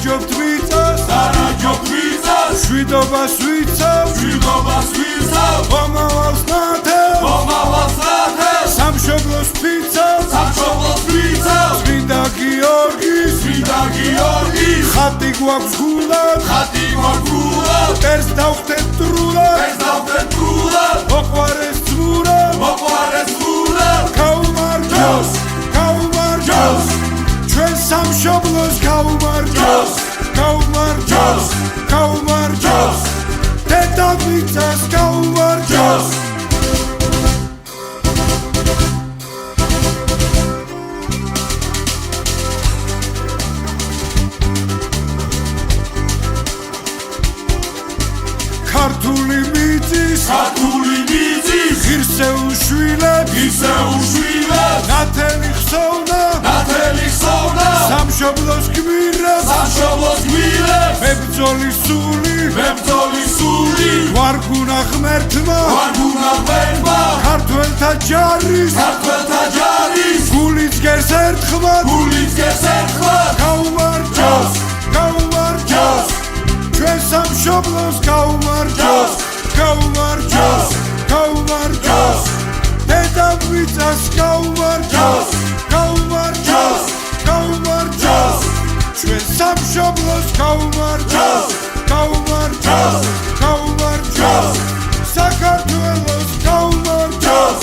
დარაჯობთ მიწას შვიდობას ვიცავ მომავალს ნათელ სამშობლოს ფიცავ წმინდა გიორგის ხატი გვაქვს გულად ტერს დავხდეთ დრულად მოყვარეს ძმურად გაუმარჯოს ჩვენ სამშობლოს გაუმარჯოს დედამიწას გაუმარჯოს ქართული მიწის ღირსეულ შვილებს ნათელი ხსოვნა სამშობლოს გმირებს მებრძოლი სული ვარგუნა ღმერთმა ქართველთა ჯარის გულიც გერს ერთხმად გაუმარჯოს ჩვენ სამშობლოს გაუმარჯოს დედამიწას გაუმარჯოს ჩვენ სამშობლოს გაუმარჯოს საქართველოს გაუმარჯოს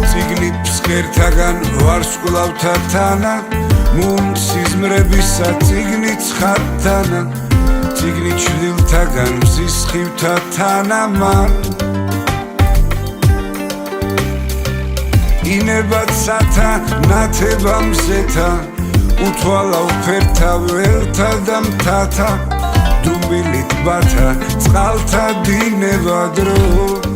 ციგნი ფსკერთაგან ვარსკვლავთა თანა მუნციზმრებისა ციგნი ცხადთანა ციგნი ჩრდილთაგან მზის ხივთა თანა მან ინებაცათა ნათება მზეთა უთვალა უფერთა ველთა და მთათა დუმბილით ბათა წყალთა დინება დრო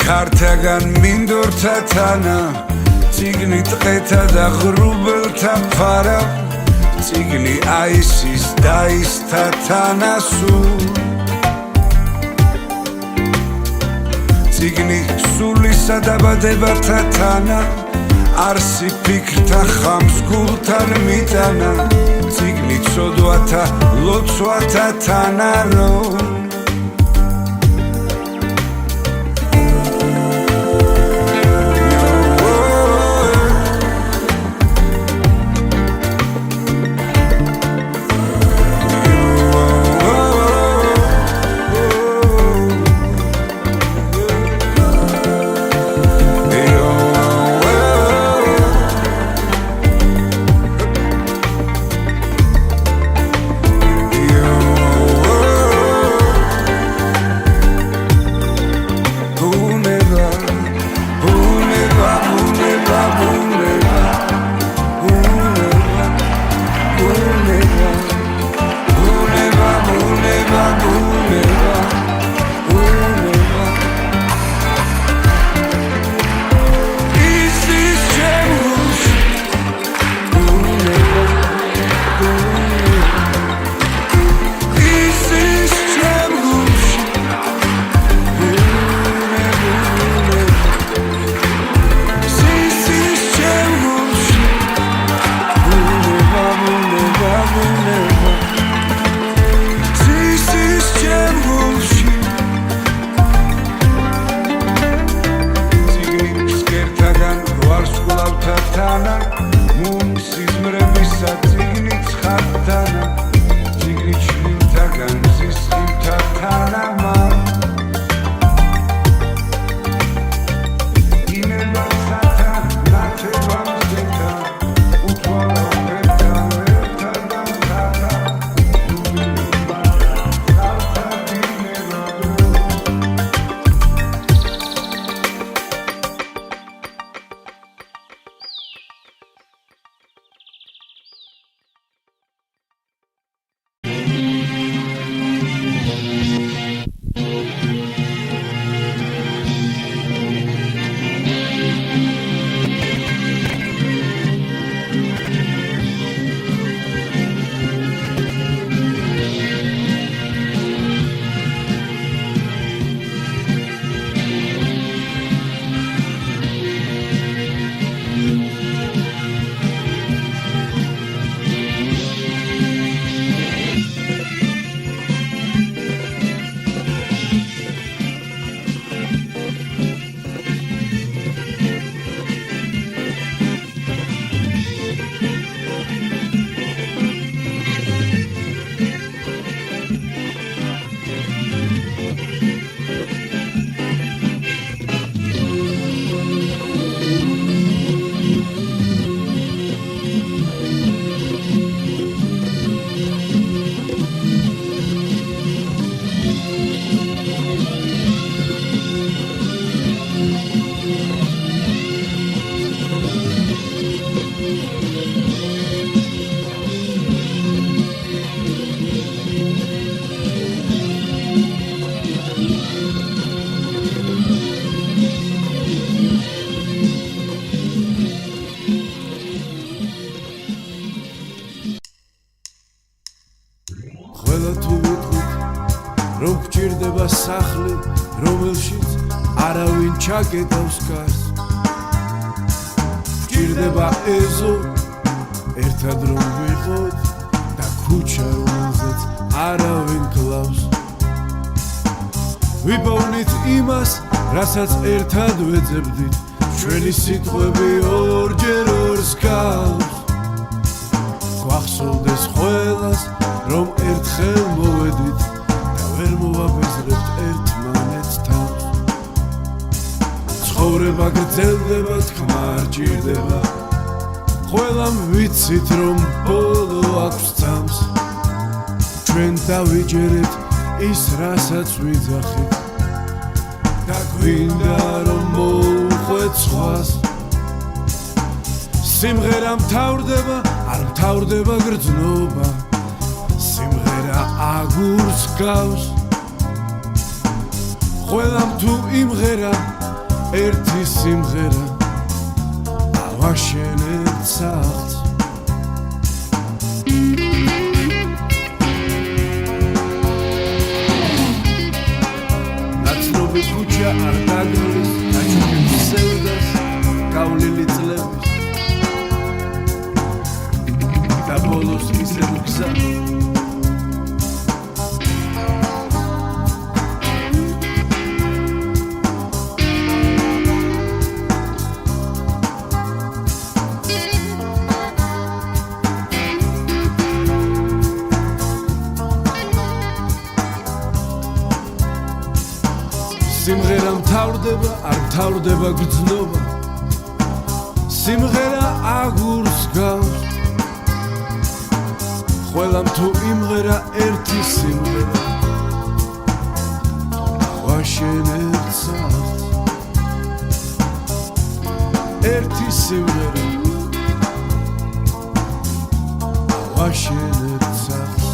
ქართაგან მინდორთა თანა ციგნი ტყეთა და ღრუბელთა ფარა ციგნი აისის დაისთა თანა სულ ციგნი სულისა დაბადებათა თანა არსი ფიქრთა ხამს გულთან მიტანა ციგნი ცოდვათა ლოცვათა თანა რომ ყველა თუ ვიტყვით რომ გჭირდება სახლი რომელშიც არავინ ჩაკეტავს გარს გჭირდება ეზო ერთად რომ ვიყოთ და ქუჩა რომელზეც არავინ კლავს ვიპოვნით იმას რასაც ერთად ვეძებდით ჩვენი სიტყვები ორჯერ ორს გავს გვახსოვდეს ყველას რომ ერთხელ მოვედით და ვერ მოვაბეზრებთ ერთმანეთს თავს ცხოვრება გრძელდება თქმა არ ჭირდება ყველამ ვიცით რომ ბოლო აქვს წამს ჩვენ დავიჯერეთ ის რასაც ვიძახით და გვინდა რომ მოუყვეთ სხვას სიმღერა მთავრდება არ მთავრდება გრძნობა სიმღერა აგურს გავს ყველამ თუ იმღერა ერთი სიმღერა ავაშენებთ სახლს ნაცნობი ქუჩა არ დაგროვეს აჩვენებს სევდას გავლილი წლების და ბოლოს ისევ გზა სიმღერა მთავრდება არ მთავრდება გრძნობა სიმღერა აგურს გავს ყველამ თუ იმღერა ერთი სიმღერა ავაშენებთ სახლს ერთი სიმღერა ავაშენებთ სახლს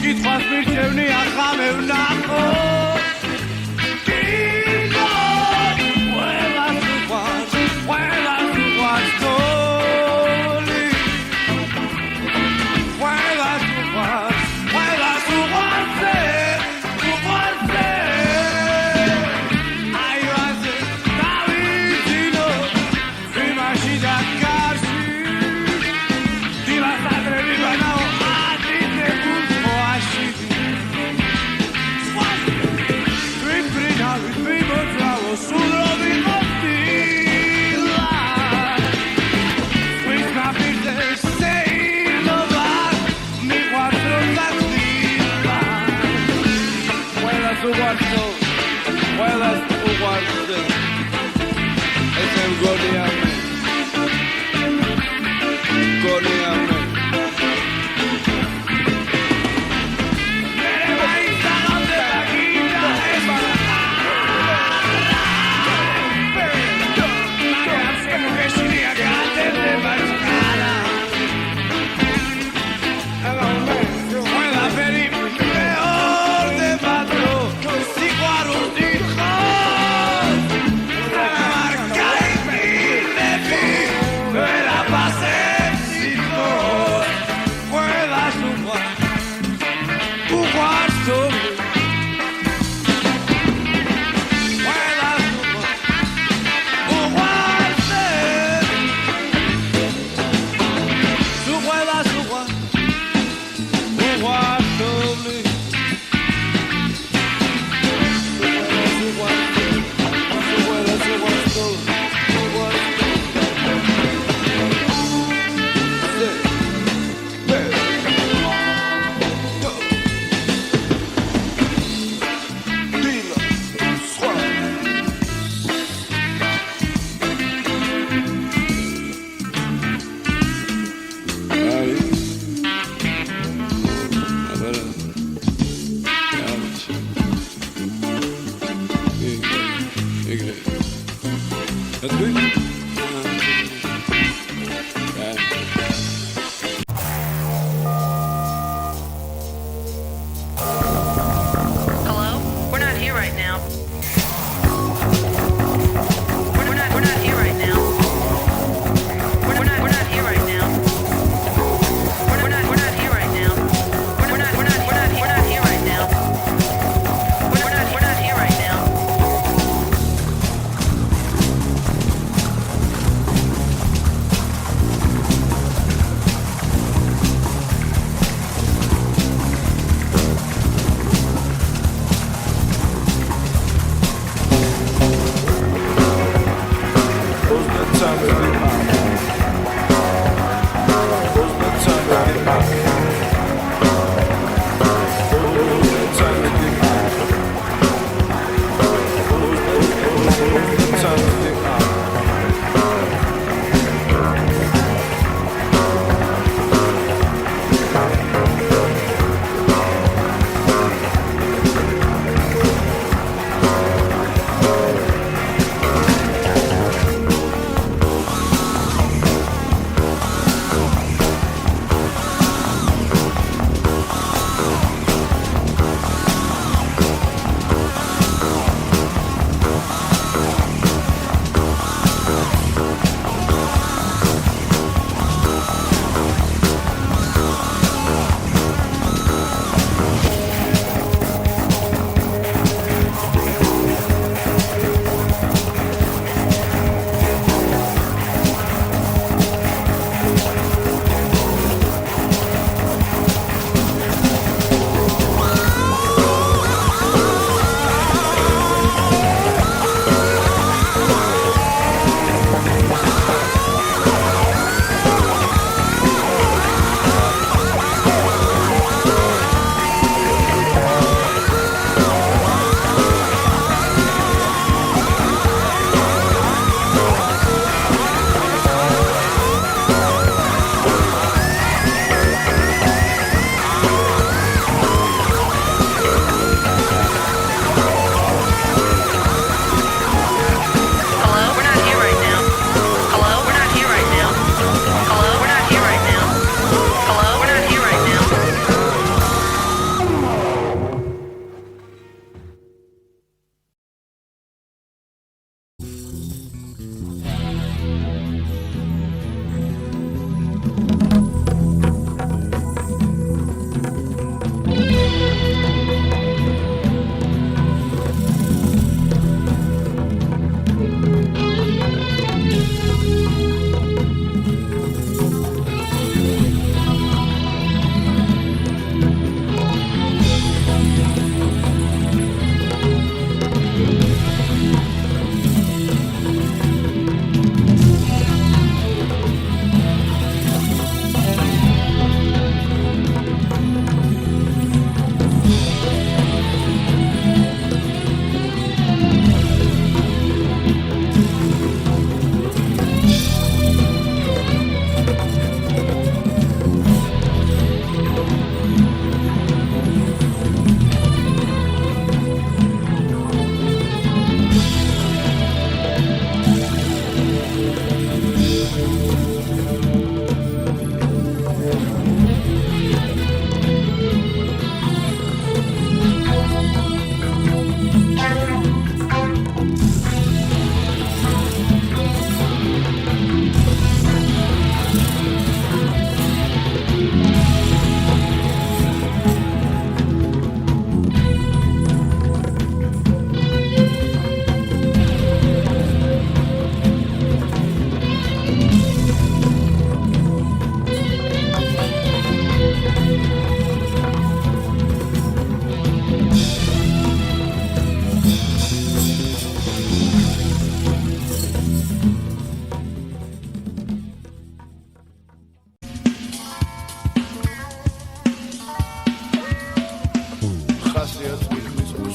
კითხვას მირჩევნი ახამე ვნახო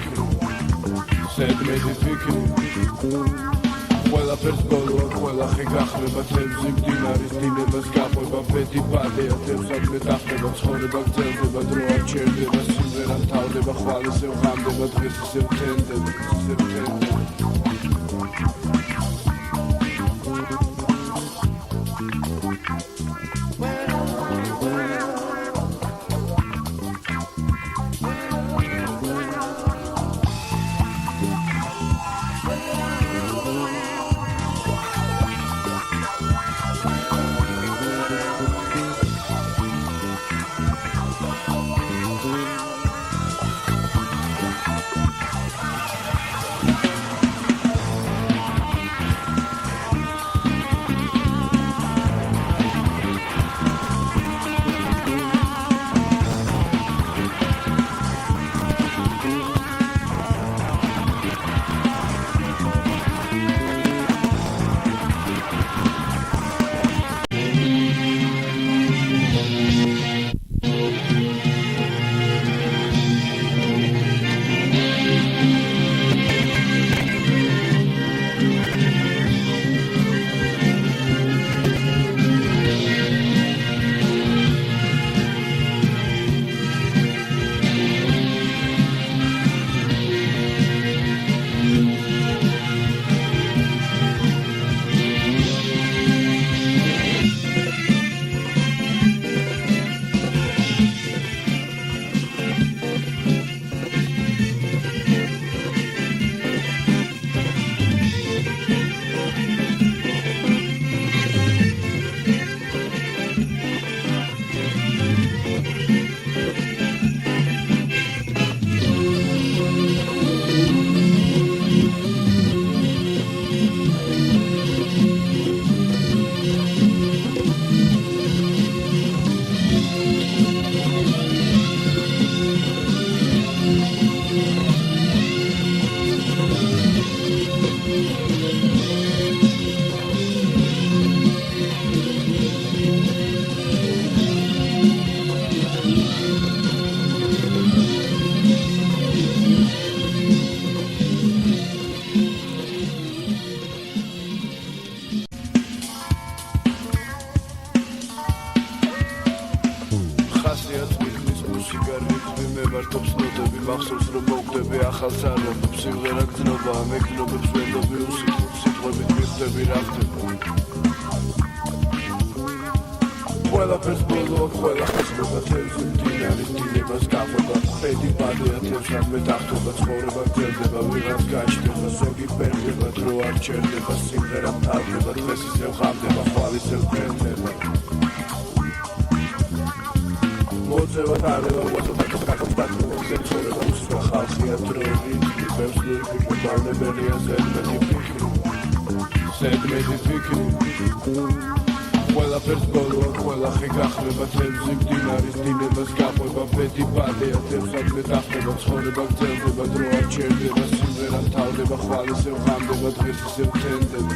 ფიქრი ზედმეტი ფიქრი ყველაფერს ბოლოა ყველახი გახდება თევზი მდინარის დინებას გაყვება ბედი ბადეა თევზად მეტახდება ცხოვრება გრძელდება დრო არ ჩერდება სიმღერა მთავრდება ხვალ ისევ ღამდება დღეს ისევ თენდება მარტობს ნოტები მახსოვს რომ მოგდები ახალ სარვებს სიმღერა გძნობა მეკნობებს ვენდობი უსიტყვი სიტყვებით მიხდები რა ხდება ყველაფერს ბოლოა ყველა ხდება თევზი მდინარის დინებას გაყვება ბედი ბადეა თევზად მეტახდება ცხოვრება გრძელდება ვიღაც გაჩნდება ზოგი პერდება დრო არ ჩერდება სიმღერა მთავრდება დღეს ისევ ღამდება ხვალ ისევ თენდება მოძევა დარება ხალხია დროები ფიქრებს ლურიფიქრ ბალნებელია ზედმეტი ფიქრი ყველაფერს ბოლოა ყველახი გახდება თევზი მდინარის დინებას გაყვება ბედი ბადეა თევზად მეტახდება ცხოვრება გრძელდება დრო არ ჩერდება სიმღერა მთავრდება ხვალ ისევ ღამდება დღეს ისევ თენდება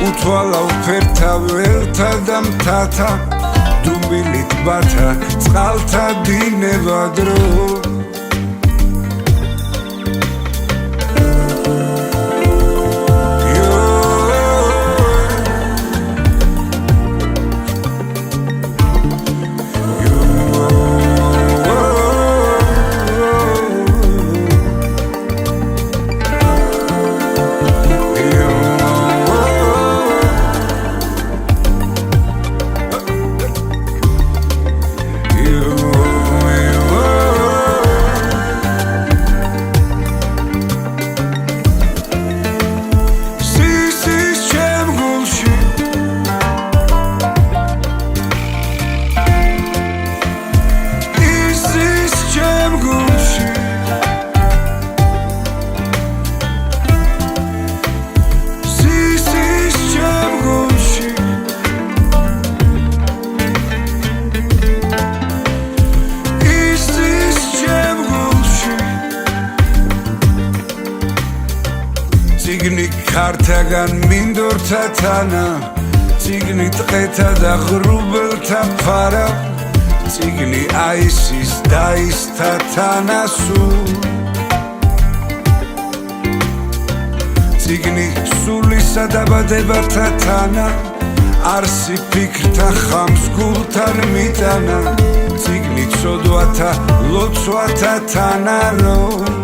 უთვალა უფერთა ველთა და მთათა დუმილით ბათა წყალთა დინება დრო ციგნი ქართაგან მინდორთა თანა ციგნი ტყეთა და ღრუბელთა ფარა ციგნი აისის დაისთა თანასუ ციგნი სულისა დაბადებათა თანა არსი ფიქრთა ხამს გულთან მიტანა ციგნი ცოდვათა ლოცვათა თანა რომ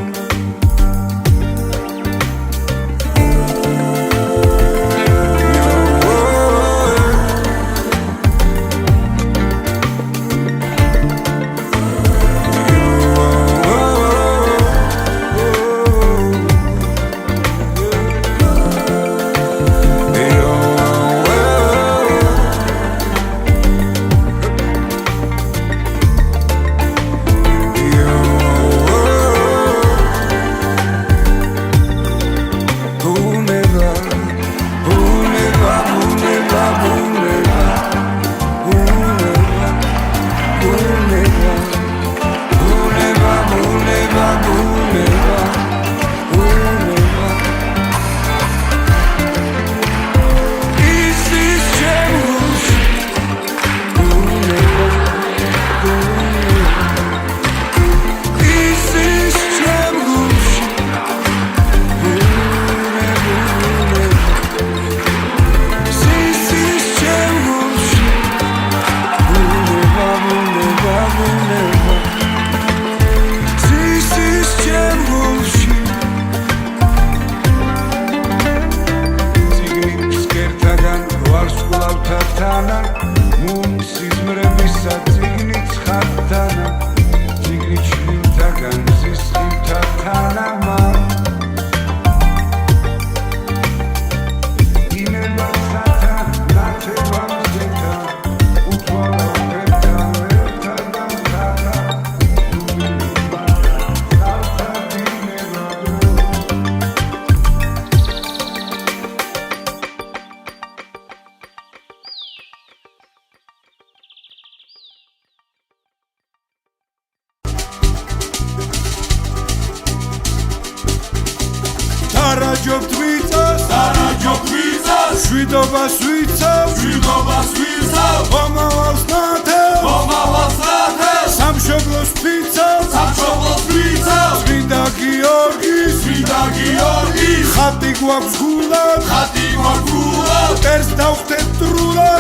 Darajobt vicas, შვიდობას ვიცავ, მომავალს ნათელს, სამშობლოს ფიცავს, წმინდა გიორგის, ხატი გვაქვს გულად, ტერს დავხდეთ დრულად,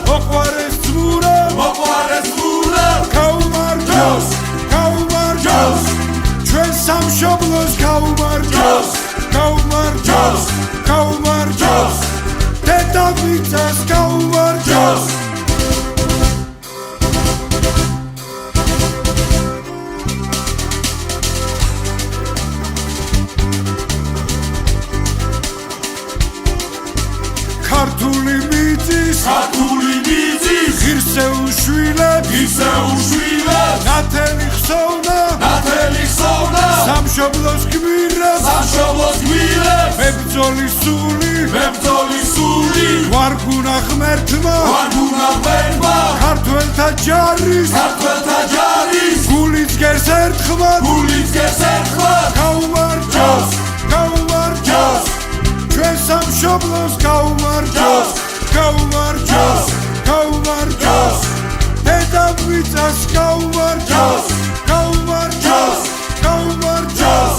მოყვარეს ძმურად, გაუმარჯოს, ჩვენ სამშობლოს გაუმარჯოს, დედამიწას გაუმარჯოს. ქართული მიწის ღირსეულ შვილებს ნათელი ხსოვნა სამშობლოს გმირებს მებრძოლის სული ვარგუნა ღმერთმა ქართველთა ჯარის გულიც გერს ერთხმად გაუმარჯოს ჩვენ სამშობლოს სამშობლოს გაუმარჯოს გაუმარჯოს გაუმარჯოს დედამიწას გაუმარჯოს გაუმარჯოს გაუმარჯოს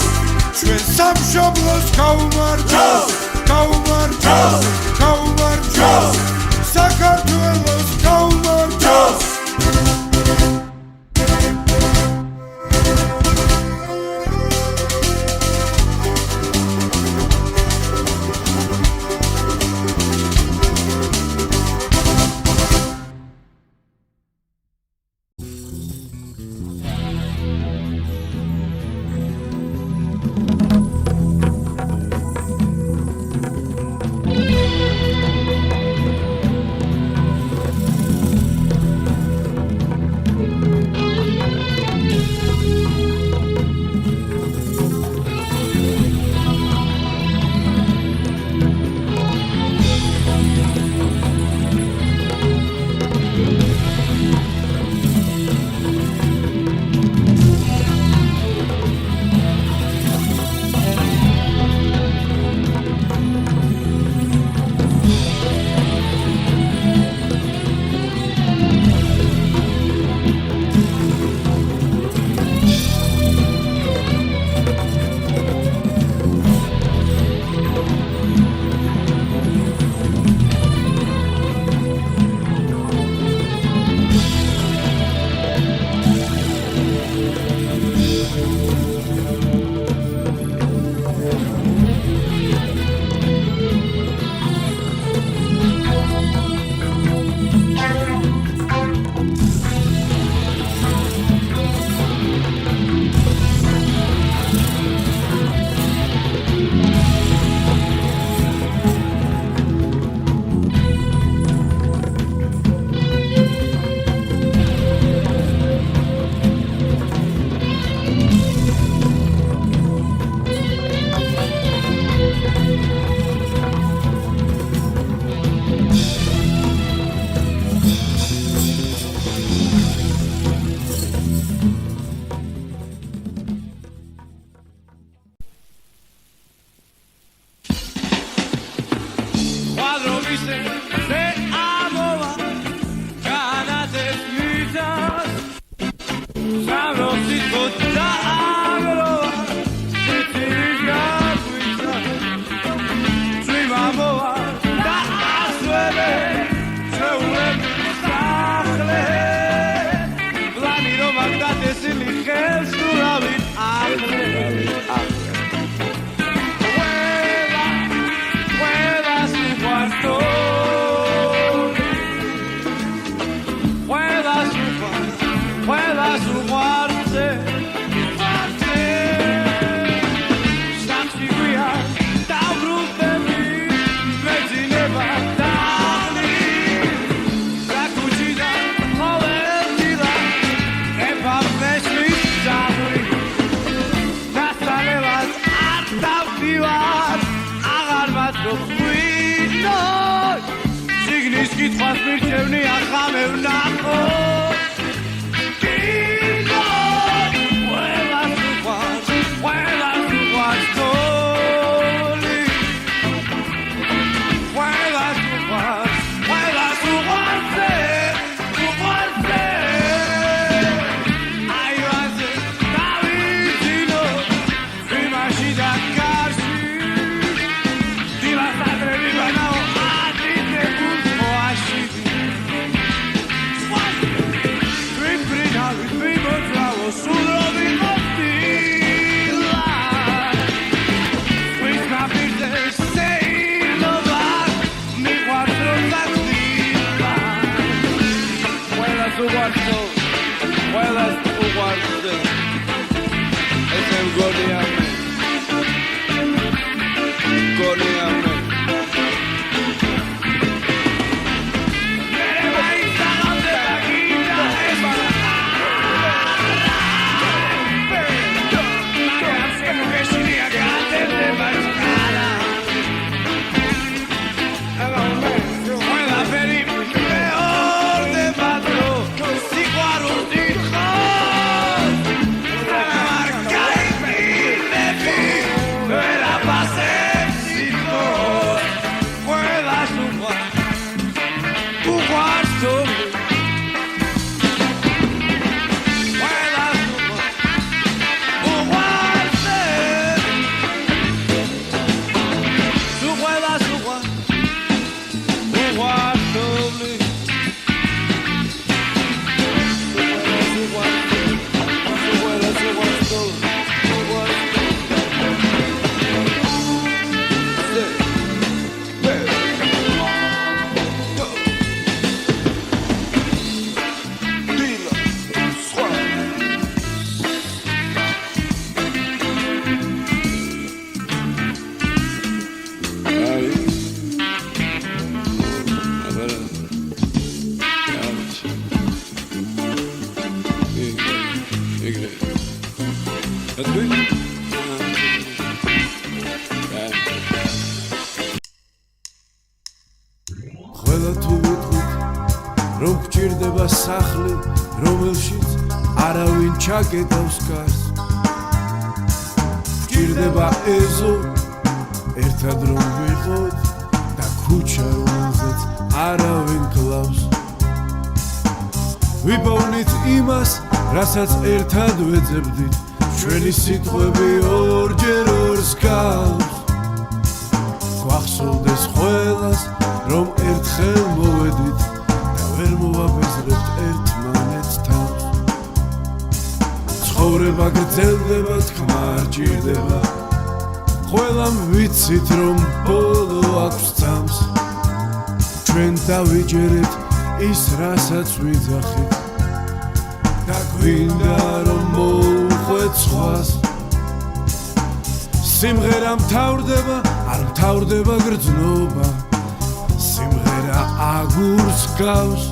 ჩვენ სამშობლოს გაუმარჯოს გაუმარჯოს გაუმარჯოს საქართველოს გაუმარჯოს ყველა თუ ვიტყვით რომ გჭირდება სახლი რომელშიც არავინ ჩაკეტავს კარს გჭირდება ეზო ერთად რომ ვიყოთ და ქუჩა რომელზეც არავინ კლავს ვიპოვნით იმას რასაც ერთად ვეძებდით ჩვენი სიტყვები ორჯერ ორს გავს გვახსოვდეს ყველას რომ ერთხელ მოვედით და ვერ მოვაბეზრებთ ერთმანეთს თავს ცხოვრება გრძელდება თქმა არ ჭირდება ყველამ ვიცით რომ ბოლო აქვს წამს ჩვენ დავიჯერეთ ის რასაც ვიძახით და გვინდა რომ მოუხვეთ სხვას სიმღერა მთავრდება არ მთავრდება გრძნობა სიმღერა აგურს გავს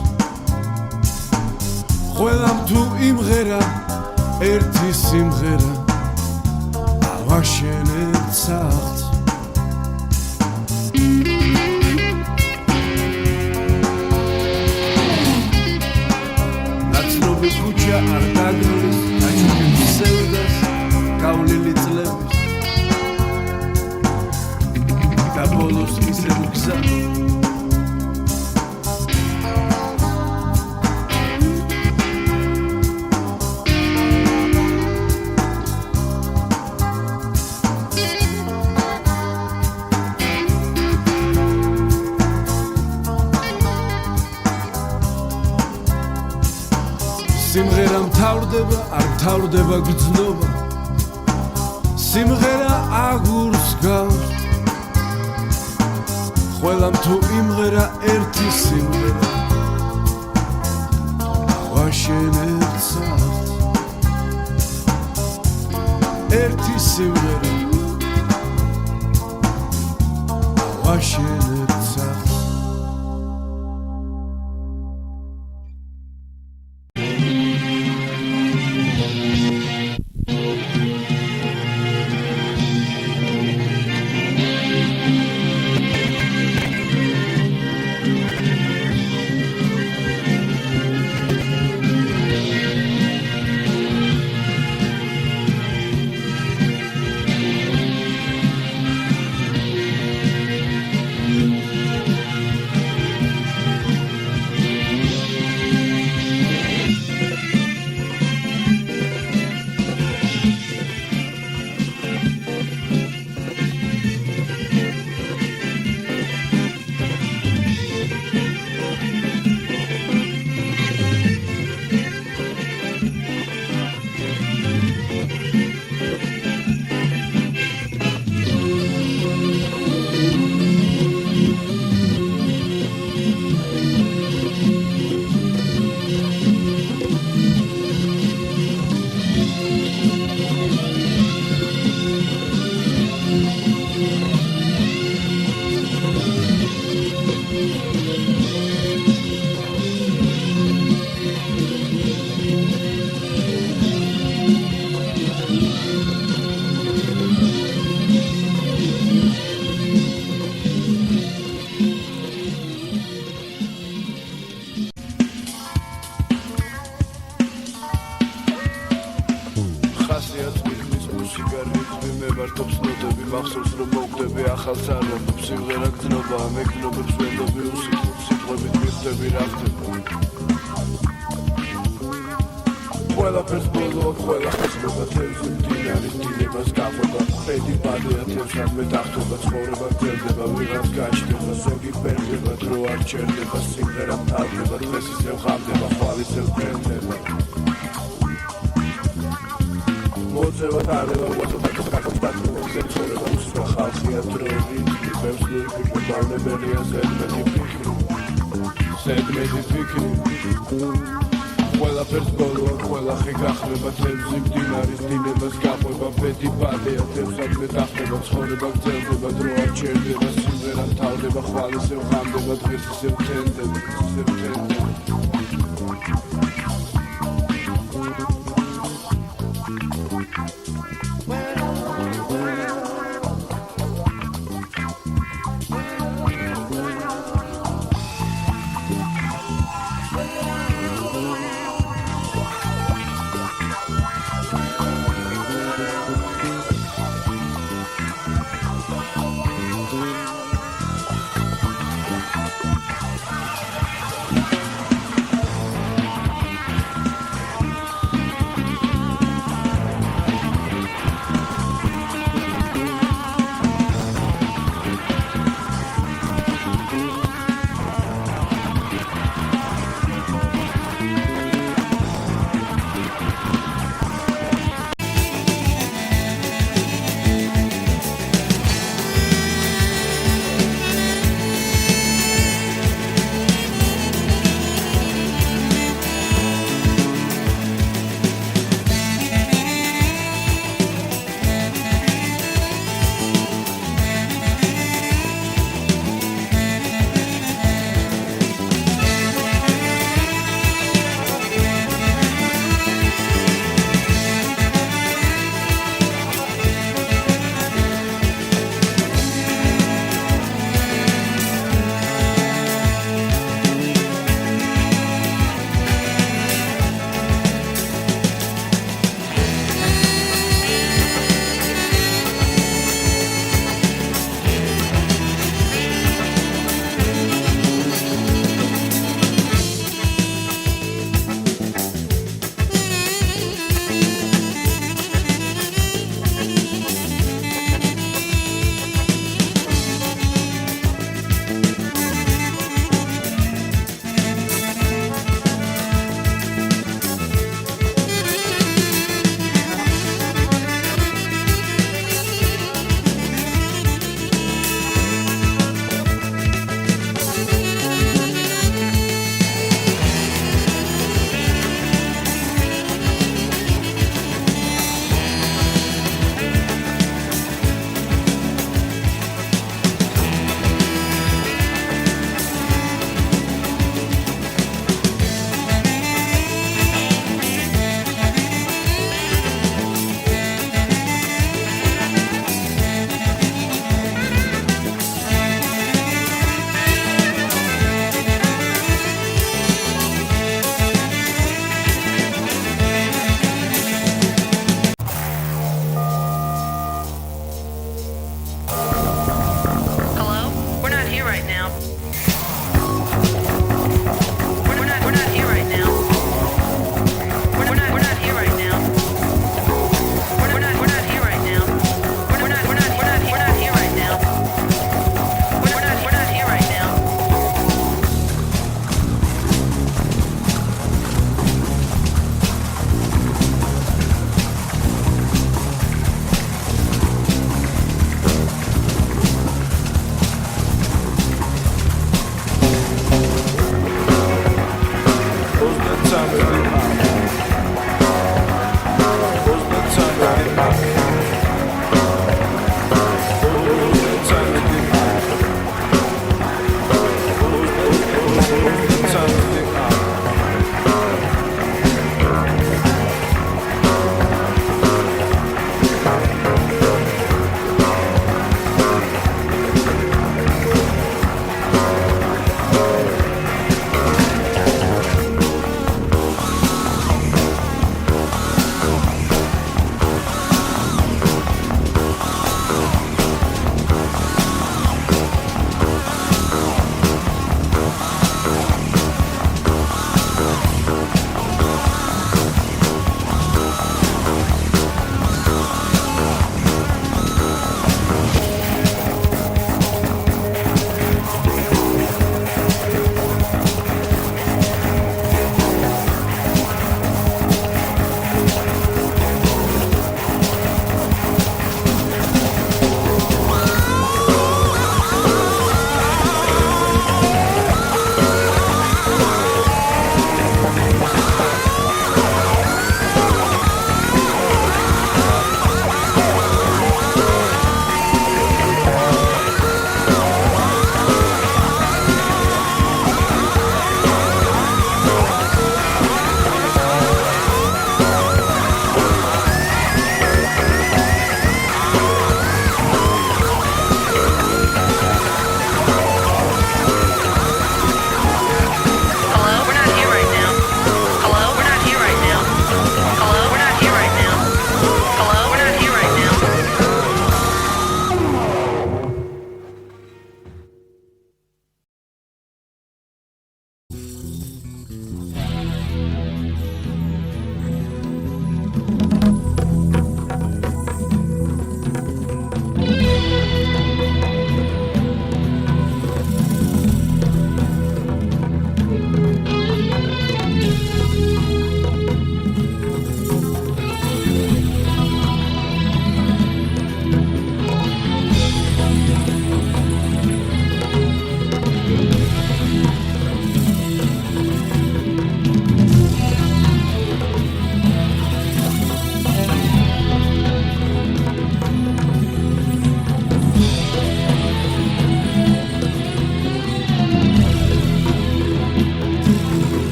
ყველამ თუ იმღერა ერთი სიმღერა ავაშენებთ სახლს ნაცნობი ქუჩა არ დაგმრის დაჩუქების სევდას გავლილი წლების და ბოლოს ისევ გზა სიმღერა მთავრდება არ მთავრდება გრძნობა სიმღერა აგურს გავს ყველამ თუ იმღერა ერთი სიმღერა ავაშენებთ სახლს ერთი სიმღერა ავაშენებთ სახლს მახსოვს რომ მოგდები ახალ წარმომებს სიმღერა გძნობა მეგნობებს ვენდობი უსიტყვოდ სიტყვებით მიხდები რა ხდება ყველაფერს ბოლოა ყველა ხსნება თევზი მდინარის დინებას გაყვება პედი ბადეა თევზად მეტახტობა ცხოვრება გრძელდება ვიღაც გაჩნდება ზოგი პერდება დრო არ ჩერდება სიმღერა მთავრდება დღეს ისევ ხამდება ხვალ ისევ გრემდება მოძევა დადება მოძევა ცხოვრება უსვა ხალხია დროები იმებს ლურიკი დავნებელია ზედმეტი ფიქრი ყველაფერს ბოლოა ყველა ხი გახდება თევზი მდინარის დინებას გაყვება პედი ბადეა თევზად მეტახტება ცხოვრება გრძელდება დრო არ ჩერდება სიმღერა მთავრდება ხვალ ისევ ხამდება დღეს ისევ გრემდება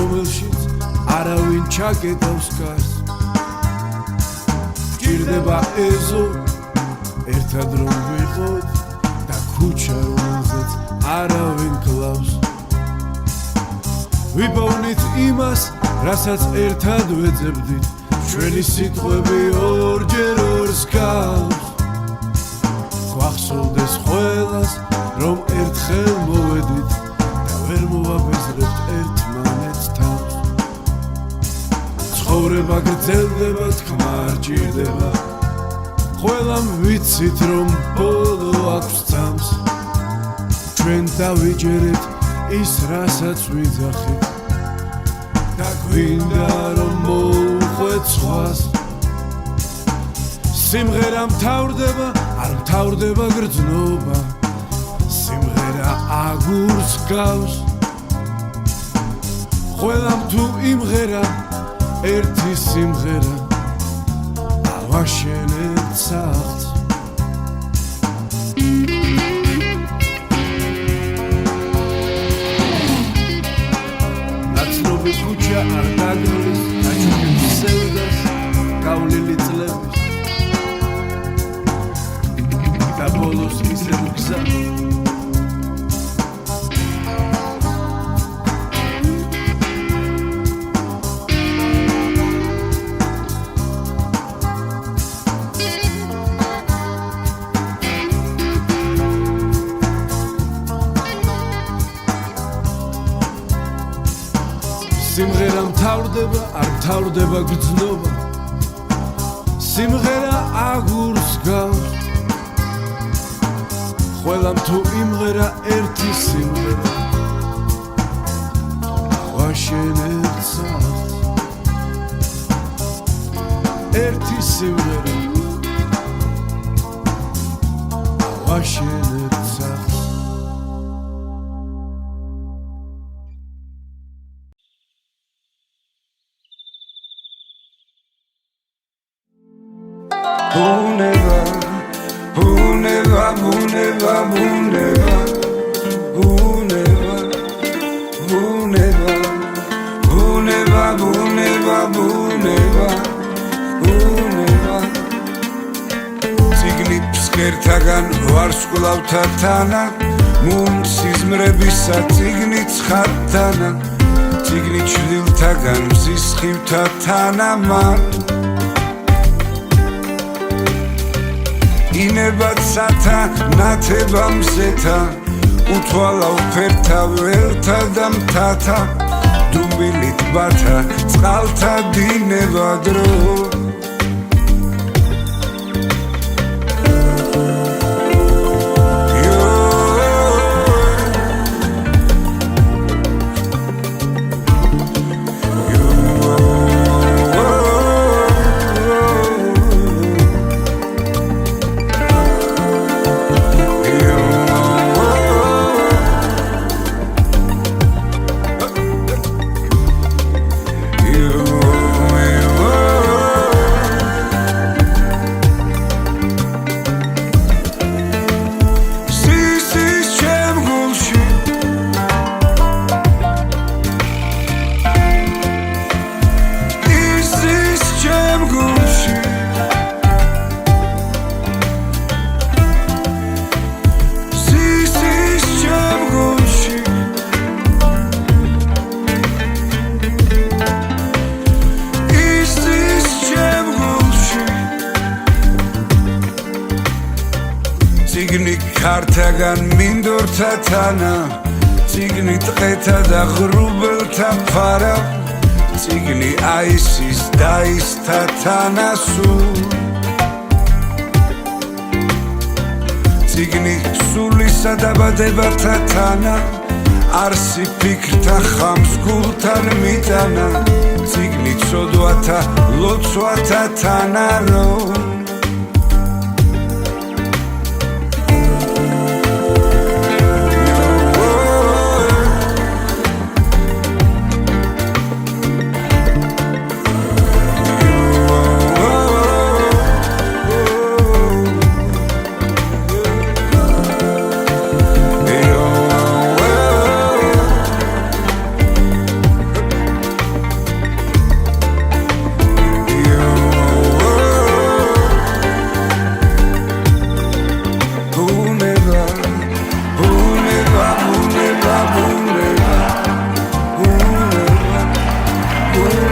რომელშიც არავინ ჩაკეტავს კარს ჭირდება ეზო ერთად რომ ვიყოთ და ქუჩა რომელზეც არავინ კლავს ვიპოვნით იმას რასაც ერთად ვეძებდით ჩვენი სიტყვები ორჯერ ორს გავს გვახსოვდეს ყველას რომ ერთხელ მოვედით და ვერ მოვაბეზრებთ ერთმანეთს თავს ცხოვრება გრძელდება თქმა არ ჭირდება ყველამ ვიცით რომ ბოლო აქვს წამს ჩვენ დავიჯერეთ ის რასაც ვიძახით და გვინდა რომ მოუხვეთ სხვას სიმღერა მთავრდება არ მთავრდება გრძნობა სიმღერა აგურს გავს ყველამ თუ იმღერა ერთი სიმღერა ავაშენეთ სახლს ნაცნობი ქუჩა არ დაგროვის აჩუქებს სევდას გავლილი წლების და ბოლოს ისევ გზა სიმღერა მთავრდება არ მთავრდება გრძნობა სიმღერა აგურს გავს ყველამ თუ იმღერა ერთი სიმღერა ავაშენეთ სახლს ერთი სიმღერა ავაშენეთ სახლს ციგნი ფსკერთაგან ვარსკვლავთა თანა მუნსიზმრებისა ციგნი ცხადთანა ციგნი ჩრდილთაგან მზის ხივთა თანა მან ინებაცათა ნათება მზეთა უთვალა უფერთა ველთა და მთათა დუმბილით ბათა წყალთა დინება დრო ციგნი ქართაგან მინდორთა თანა ციგნი ტყეთა და ღრუბელთა ფარა ციგნი აისის დაისთა თანა სულ ციგნი სულისა დაბადებათა თანა არსი ფიქრთა ხამს გულთან მიტანა ციგნი ცოდვათა ლოცვათა თანა რომ გულ